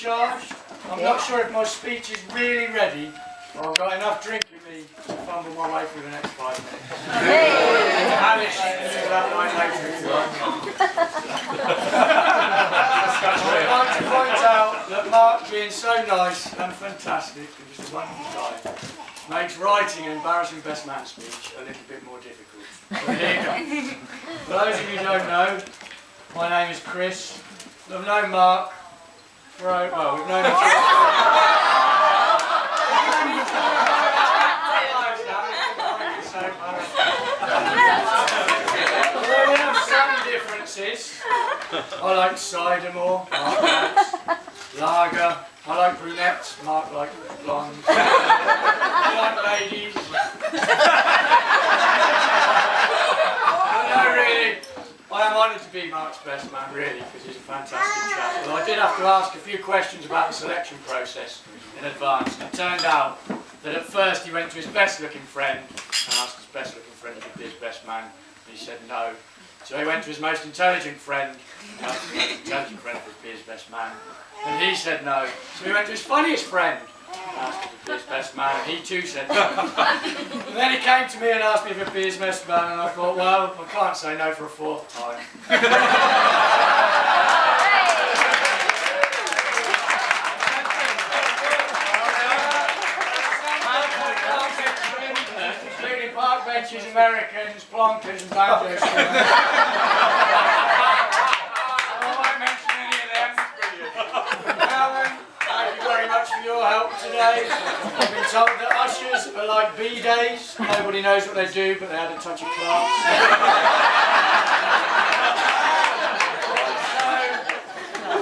recharged. I'm not sure if my speech is really ready, but I've got enough drink in me to fumble my way through the next 5 minutes. Alice, you can do that line later if you like. I'd like to point out that Mark, being so nice and fantastic, and just a wonderful guy, makes writing an embarrassing best man speech a little bit more difficult. But here you go. For those of you who don't know, my name is Chris. I've known Mark for, well, we've known each other. Although we have some differences. I like cider more, Mark likes lager. I like brunettes, Mark likes blondes. I like ladies. But no, really, I am honoured to be Mark's best man, really, because he's a fantastic chap. Well, I did have to ask a few questions about the selection process in advance, and it turned out that at first he went to his best looking friend and asked his best looking friend if he'd be his best man, and he said no. So he went to his most intelligent friend and asked his most intelligent friend if he'd be his best man, and he said no. So he went to his funniest friend and asked if he'd be his best man, and he too said no. And then he came to me and asked me if he'd be his best man, and I thought, well, I can't say no for a 4th time. Including park benches, Americans, plonkers and banjo strings. I won't mention any of them. Alan, thank you very much for your help today. I've been told that ushers are like B-days. Nobody knows what they do, but they had a touch of class.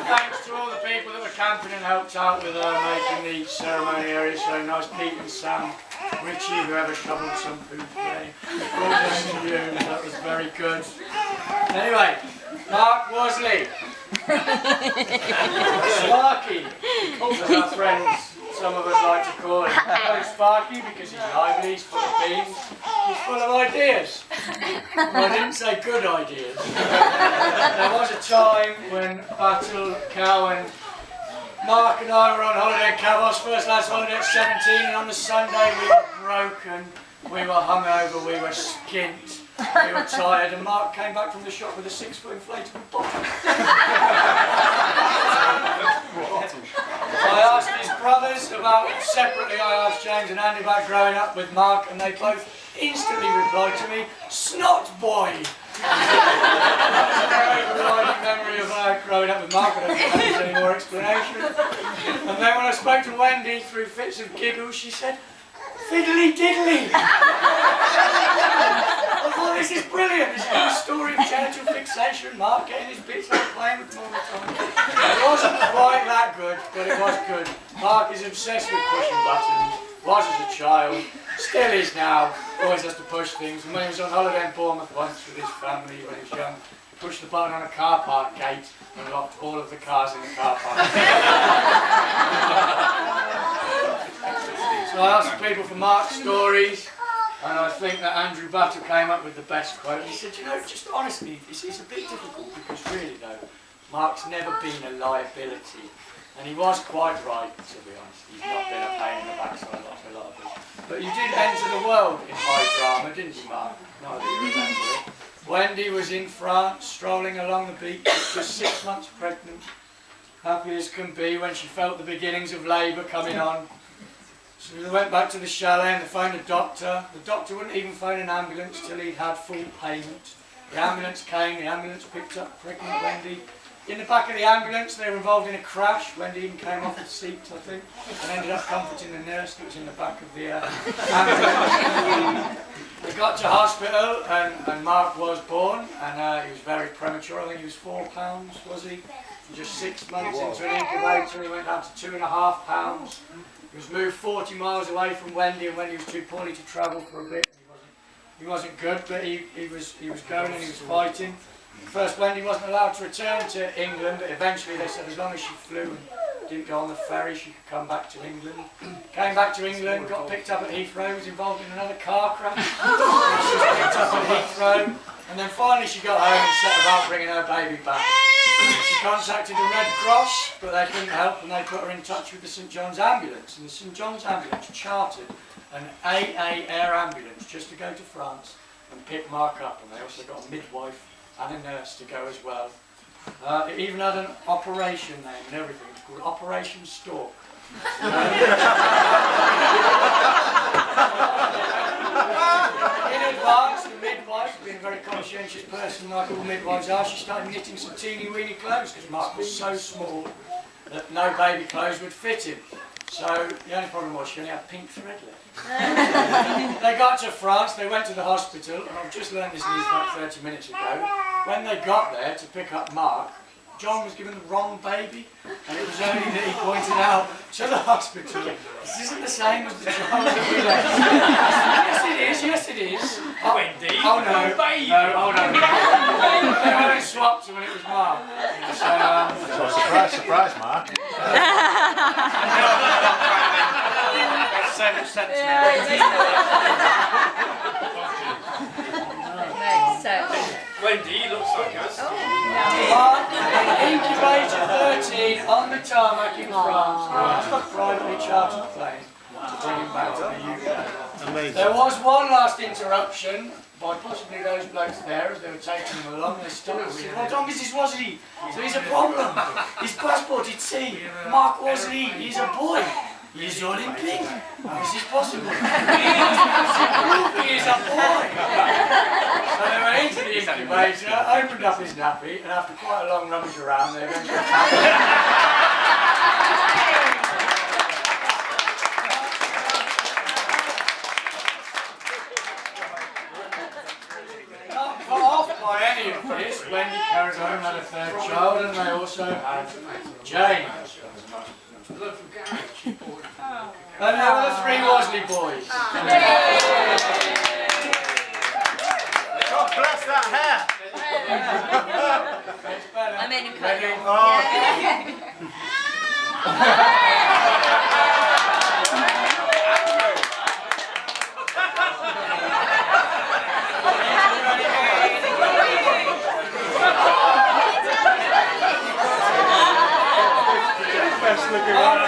Thanks to all the people that were camping and helped out with making the ceremony area so nice. Pete and Sam, Richie, whoever shoveled some food today. All thanks to you, that was very good. Anyway, Mark Worsley. Sparky, as our friends, some of us like to call him. Oh, Sparky because he's lively, he's full of beans, he's full of ideas. Well, I didn't say good ideas. There was a time when Battle, Cow and Mark and I were on holiday in Cavos, first last holiday at 17, and on the Sunday we were broken, we were hungover, we were skint, we were tired, and Mark came back from the shop with a 6-foot inflatable bottle. I asked his brothers about, separately I asked James and Andy about growing up with Mark, and they both instantly replied to me, "Snot boy!" That's their overriding memory of growing up with Mark. I don't think there's any more explanation. And then when I spoke to Wendy through fits of giggles, she said, "Fiddly diddly!" I thought, this is brilliant. This is a story of genital fixation, Mark getting his bits out playing with them all the time. It wasn't quite that good, but it was good. Mark is obsessed with pushing buttons. Was as a child, still is now, always has to push things. And when he was on holiday in Bournemouth once with his family when he was young, he pushed the button on a car park gate and locked all of the cars in the car park. So I asked people for Mark's stories, and I think that Andrew Battle came up with the best quote. He said, you know, just honestly, this is a bit difficult because really though, Mark's never been a liability. And he was quite right, to be honest. He's not been a pain in the backside like a lot of people. But you did enter the world in high drama, didn't you, Mark? No, do you remember it? Wendy was in France, strolling along the beach, just 6 months pregnant, happy as can be when she felt the beginnings of labour coming on. So they went back to the chalet and they phoned a doctor. The doctor wouldn't even phone an ambulance till he'd had full payment. The ambulance came, the ambulance picked up pregnant Wendy. In the back of the ambulance, they were involved in a crash. Wendy even came off the seat, I think, and ended up comforting the nurse that was in the back of the ambulance. They got to hospital, and Mark was born, and he was very premature. I think he was 4 pounds, was he? Just 6 months into an incubator, he went down to 2.5 pounds. He was moved 40 miles away from Wendy, and Wendy was too poorly to travel for a bit. He wasn't good, but he was going and he was fighting. First, Wendy wasn't allowed to return to England, but eventually they said as long as she flew and didn't go on the ferry, she could come back to England. Came back to England, got picked up at Heathrow, was involved in another car crash. She was picked up at Heathrow, and then finally she got home and set about bringing her baby back. She contacted the Red Cross, but they couldn't help, and they put her in touch with the St John's Ambulance. And the St John's Ambulance chartered an AA air ambulance just to go to France and pick Mark up. And they also got a midwife and a nurse to go as well. It even had an operation name and everything. It's called Operation Stork. In advance, the midwife, being a very conscientious person like all midwives are, she started knitting some teeny weeny clothes because Mark was so small that no baby clothes would fit him. So the only problem was she only had pink thread left. They got to France, they went to the hospital, and I've just learned this news about 30 minutes ago. When they got there to pick up Mark, John was given the wrong baby, and it was only that he pointed out to the hospital, this isn't the same as the John that we left. Yes it is. Oh, Wendy, oh no, baby. no, oh no. They only swapped when it was Mark. So, surprise, Mark. Makes so much sense now. Wendy looks like us. Mark, incubator 13 on the tarmac in France. That's a privately chartered plane to bring him back to the UK. Amazing. There was one last interruption by possibly those blokes there as they were taking him along. They stopped and said, "Well, Tom, Mrs. Wasley, so he's a problem. His passport, it's C. Mark Wasley, he's a boy. He's all in pink. How is this possible? He is a boy." So they went into the incubator, opened up his nappy, and after quite a long rummage around, they eventually found him. Not put off by any of this, Wendy carried on and had a third child, and they also had James. And there were the 3 Wasley boys. God bless that hair. It's better. I made him cut Ready? it. Oh, best looking one.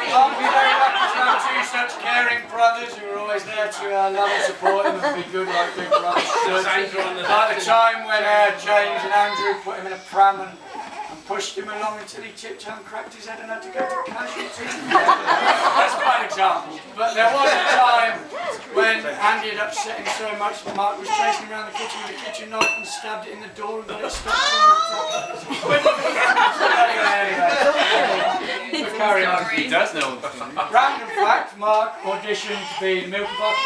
I'll be very lucky to have 2 such caring brothers who are always there to love and support him and be good like big brothers should. Like the time when James and Andrew put him in a pram and pushed him along until he tipped and cracked his head and had to go to casualty. That's a bad example. But there was a time when Andy had upset him so much that Mark was chasing around the kitchen with a kitchen knife and stabbed it in the door and got it stuck on the anyway. Carry on. He does know. Random fact, Mark auditioned to be the Milk Bucket.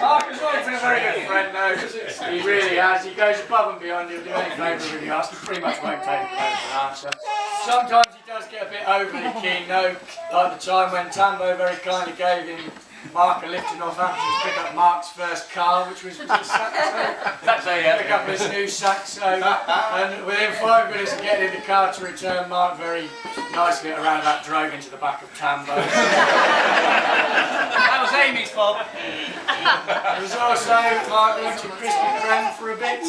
Mark has always been a very good friend though, he really has. He goes above and beyond, he'll do any favour really ask, he pretty much won't take no for an answer. Sometimes he does get a bit overly keen though, like the time when Tambo very kindly gave him Mark a lift in Northampton to pick up Mark's first car, which was a Saxo. Saxo, yeah. Pick up his new Saxo, and within 5 minutes of getting in the car to return, Mark very nicely at around about drove into the back of Tambo. That was Amy's fault. There was also Mark went to Krispy Kreme for a bit,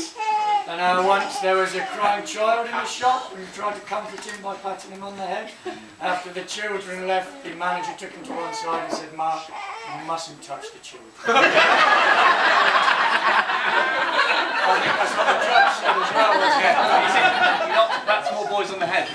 and once there was a crying child in the shop, and we tried to comfort him by patting him on the head. After the children left, the manager took him to one side and said, "Mark, you mustn't touch the children." I think that's what the judge said as well, wasn't it? Not pat small boys on the head.